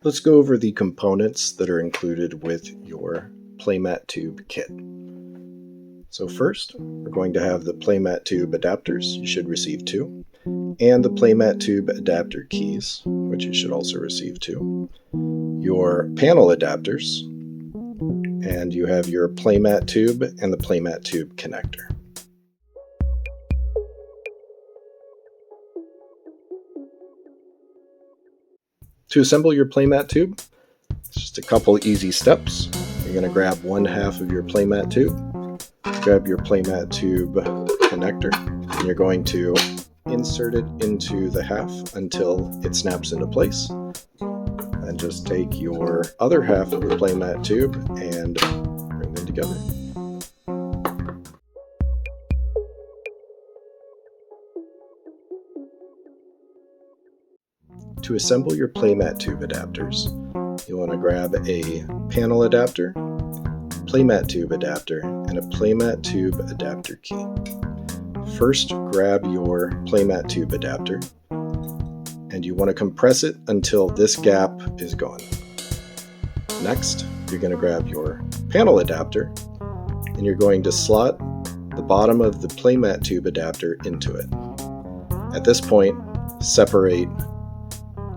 Let's go over the components that are included with your Playmat Tube kit. So first, we're going to have the Playmat Tube adapters, you should receive 2, and the Playmat Tube adapter keys, which you should also receive 2, your panel adapters, and you have your Playmat Tube and the Playmat Tube connector. To assemble your Playmat Tube, it's just a couple easy steps. You're going to grab one half of your Playmat Tube, grab your Playmat Tube connector, and you're going to insert it into the half until it snaps into place. And just take your other half of the Playmat Tube and bring them together. To assemble your Playmat Tube adapters, you'll want to grab a panel adapter, Playmat Tube adapter, and a Playmat Tube adapter key. First, grab your Playmat Tube adapter, and you want to compress it until this gap is gone. Next, you're going to grab your panel adapter, and you're going to slot the bottom of the Playmat Tube adapter into it. At this point,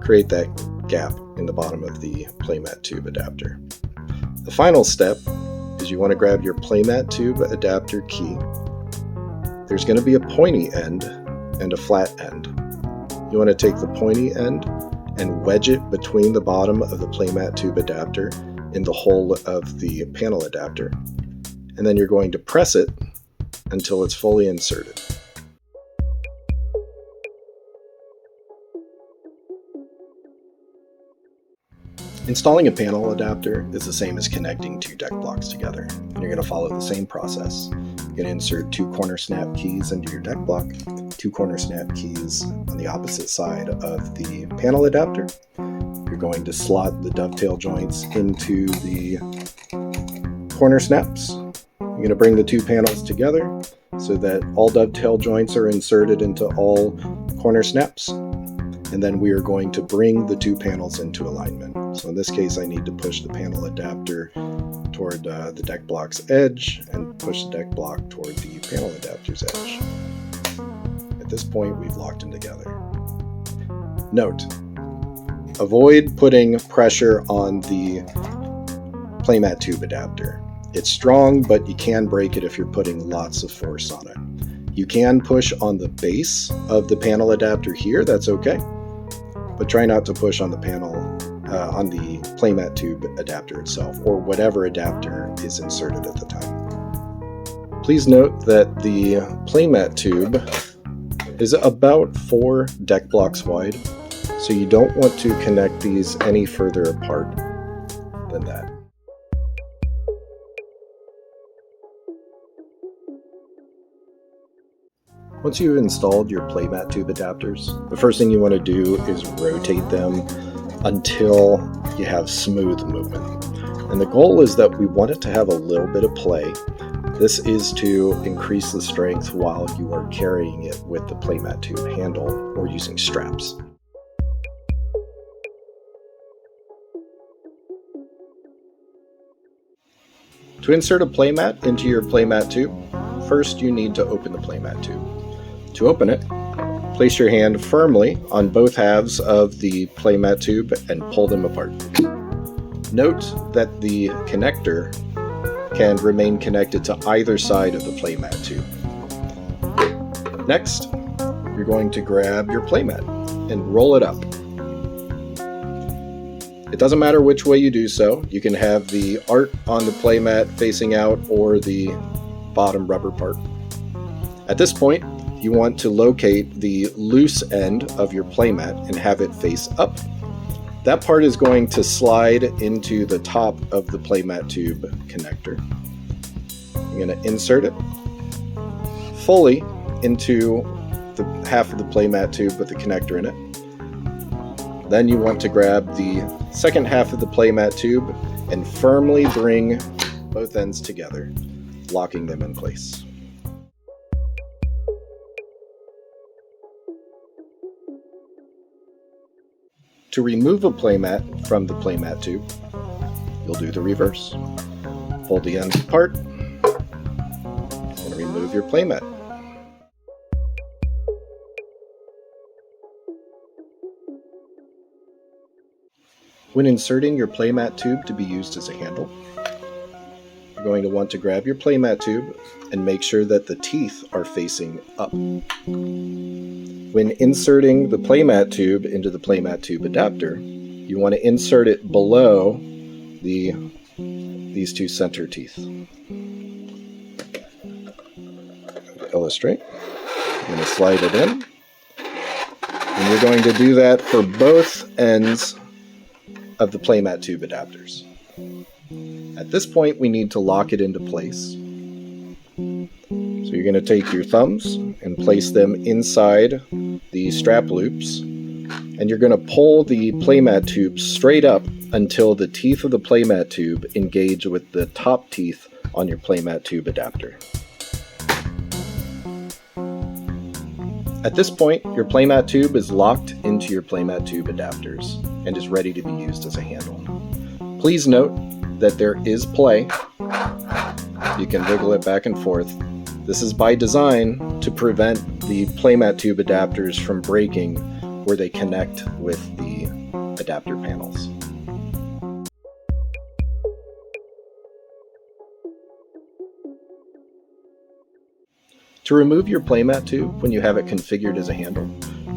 create that gap in the bottom of the Playmat Tube adapter. The final step is you want to grab your Playmat Tube adapter key. There's going to be a pointy end and a flat end. You want to take the pointy end and wedge it between the bottom of the Playmat Tube adapter in the hole of the panel adapter. And then you're going to press it until it's fully inserted. Installing a panel adapter is the same as connecting 2 deck blocks together, and you're going to follow the same process. You're going to insert 2 corner snap keys into your deck block, 2 corner snap keys on the opposite side of the panel adapter. You're going to slot the dovetail joints into the corner snaps. You're going to bring the 2 panels together so that all dovetail joints are inserted into all corner snaps. And then we are going to bring the 2 panels into alignment. So in this case, I need to push the panel adapter toward the deck block's edge and push the deck block toward the panel adapter's edge. At this point, we've locked them together. Note, avoid putting pressure on the Playmat Tube adapter. It's strong, but you can break it if you're putting lots of force on it. You can push on the base of the panel adapter here, that's okay. But try not to push on the panel, on the Playmat Tube adapter itself, or whatever adapter is inserted at the time. Please note that the Playmat Tube is about 4 deck blocks wide, so you don't want to connect these any further apart than that. Once you've installed your Playmat Tube adapters, the first thing you want to do is rotate them until you have smooth movement. And the goal is that we want it to have a little bit of play. This is to increase the strength while you are carrying it with the Playmat Tube handle or using straps. To insert a playmat into your Playmat Tube, first you need to open the Playmat Tube. To open it, place your hand firmly on both halves of the Playmat Tube and pull them apart. Note that the connector can remain connected to either side of the Playmat Tube. Next, you're going to grab your playmat and roll it up. It doesn't matter which way you do so. You can have the art on the playmat facing out or the bottom rubber part. At this point, you want to locate the loose end of your playmat and have it face up. That part is going to slide into the top of the Playmat Tube connector. You're going to insert it fully into the half of the Playmat Tube with the connector in it. Then you want to grab the second half of the Playmat Tube and firmly bring both ends together, locking them in place. To remove a playmat from the playmat tube, you'll do the reverse. Pull the ends apart and remove your playmat. When inserting your playmat tube to be used as a handle, you're going to want to grab your playmat tube and make sure that the teeth are facing up. When inserting the playmat tube into the playmat tube adapter, you want to insert it below these two center teeth. To illustrate, I'm going to slide it in, and you're going to do that for both ends of the playmat tube adapters. At this point, we need to lock it into place. So you're going to take your thumbs and place them inside the strap loops, and you're going to pull the playmat tube straight up until the teeth of the playmat tube engage with the top teeth on your playmat tube adapter. At this point, your playmat tube is locked into your playmat tube adapters and is ready to be used as a handle. Please note that there is play. You can wiggle it back and forth. This is by design to prevent the playmat tube adapters from breaking where they connect with the adapter panels. To remove your playmat tube when you have it configured as a handle,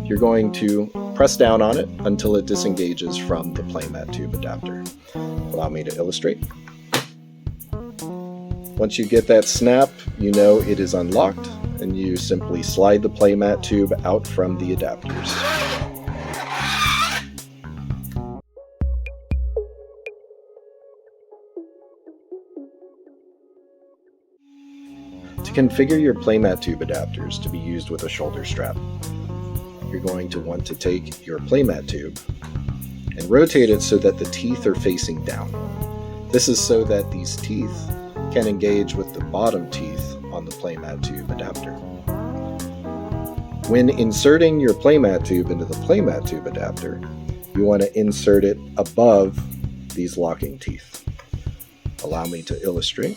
you're going to press down on it until it disengages from the playmat tube adapter. Allow me to illustrate. Once you get that snap, you know it is unlocked, and you simply slide the playmat tube out from the adapters. To configure your playmat tube adapters to be used with a shoulder strap, you're going to want to take your playmat tube and rotate it so that the teeth are facing down. This is so that these teeth can engage with the bottom teeth on the playmat tube adapter. When inserting your playmat tube into the playmat tube adapter, you want to insert it above these locking teeth. Allow me to illustrate.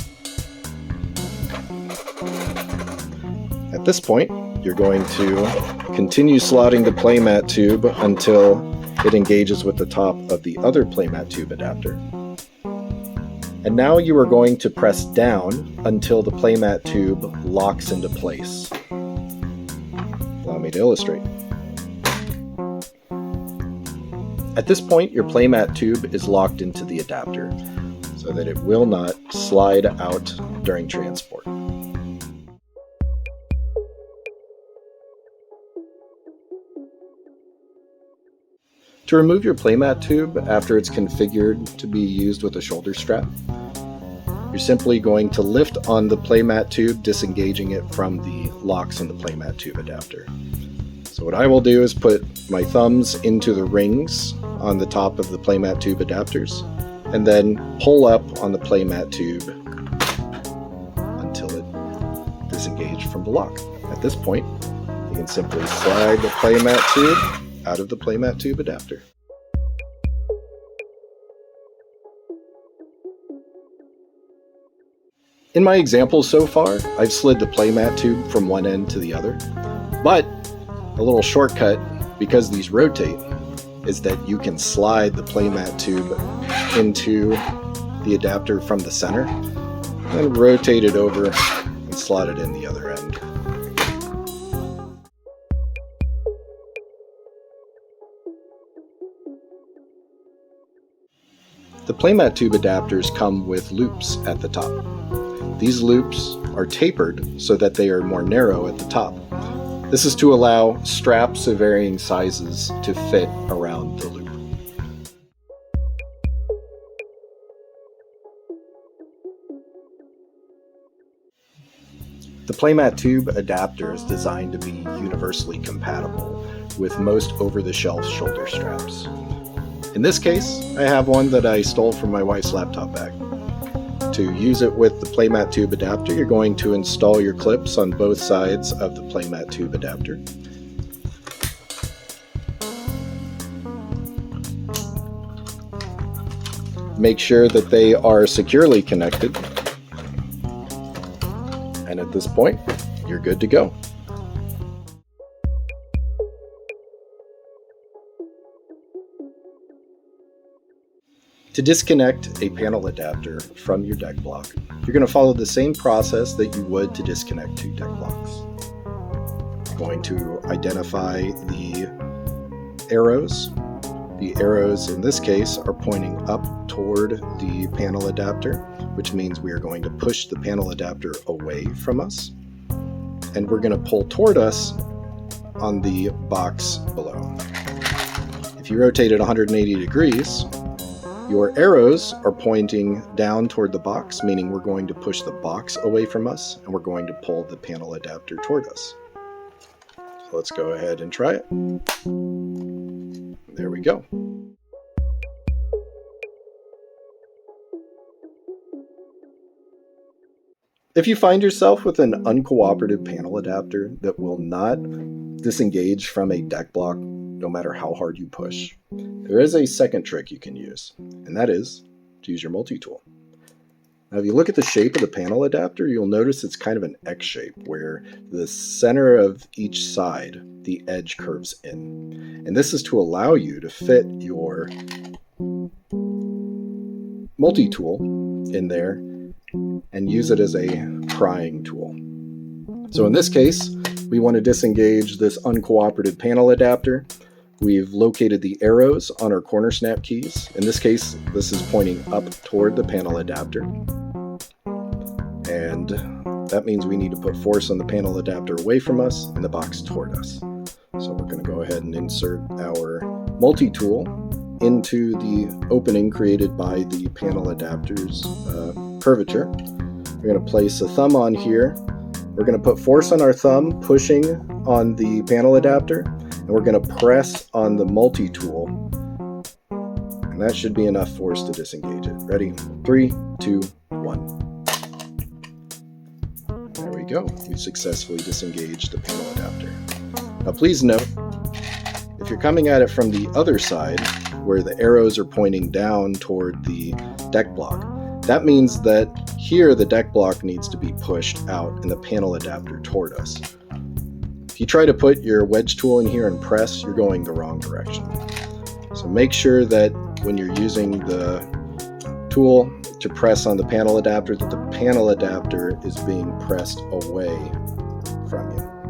At this point, you're going to continue slotting the playmat tube until it engages with the top of the other playmat tube adapter. And now you are going to press down until the playmat tube locks into place. Allow me to illustrate. At this point, your playmat tube is locked into the adapter so that it will not slide out during transport. To remove your playmat tube after it's configured to be used with a shoulder strap, you're simply going to lift on the playmat tube, disengaging it from the locks in the playmat tube adapter. So what I will do is put my thumbs into the rings on the top of the playmat tube adapters, and then pull up on the playmat tube until it disengaged from the lock. At this point, you can simply slide the playmat tube out of the playmat tube adapter. In my example so far, I've slid the playmat tube from one end to the other, but a little shortcut, because these rotate, is that you can slide the playmat tube into the adapter from the center and rotate it over and slot it in the other end. The playmat tube adapters come with loops at the top. These loops are tapered so that they are more narrow at the top. This is to allow straps of varying sizes to fit around the loop. The playmat tube adapter is designed to be universally compatible with most over-the-shelf shoulder straps. In this case, I have one that I stole from my wife's laptop bag. To use it with the playmat tube adapter, you're going to install your clips on both sides of the playmat tube adapter. Make sure that they are securely connected. And at this point, you're good to go. To disconnect a panel adapter from your deck block, you're going to follow the same process that you would to disconnect two deck blocks. You're going to identify the arrows. The arrows in this case are pointing up toward the panel adapter, which means we are going to push the panel adapter away from us. And we're going to pull toward us on the box below. If you rotate it 180 degrees, your arrows are pointing down toward the box, meaning we're going to push the box away from us, and we're going to pull the panel adapter toward us. So let's go ahead and try it. There we go. If you find yourself with an uncooperative panel adapter that will not disengage from a deck block no matter how hard you push, there is a second trick you can use, and that is to use your multi-tool. Now if you look at the shape of the panel adapter, you'll notice it's kind of an X shape where the center of each side, the edge curves in. And this is to allow you to fit your multi-tool in there and use it as a prying tool. So in this case, we want to disengage this uncooperative panel adapter. We've located the arrows on our corner snap keys. In this case, this is pointing up toward the panel adapter. And that means we need to put force on the panel adapter away from us and the box toward us. So we're going to go ahead and insert our multi-tool into the opening created by the panel adapter's curvature. We're going to place a thumb on here. We're going to put force on our thumb, pushing on the panel adapter, and we're going to press on the multi-tool. And that should be enough force to disengage it. Ready? 3, 2, 1. There we go. We successfully disengaged the panel adapter. Now please note, if you're coming at it from the other side, where the arrows are pointing down toward the deck block, that means that here the deck block needs to be pushed out and the panel adapter toward us. If you try to put your wedge tool in here and press, you're going the wrong direction. So make sure that when you're using the tool to press on the panel adapter, that the panel adapter is being pressed away from you.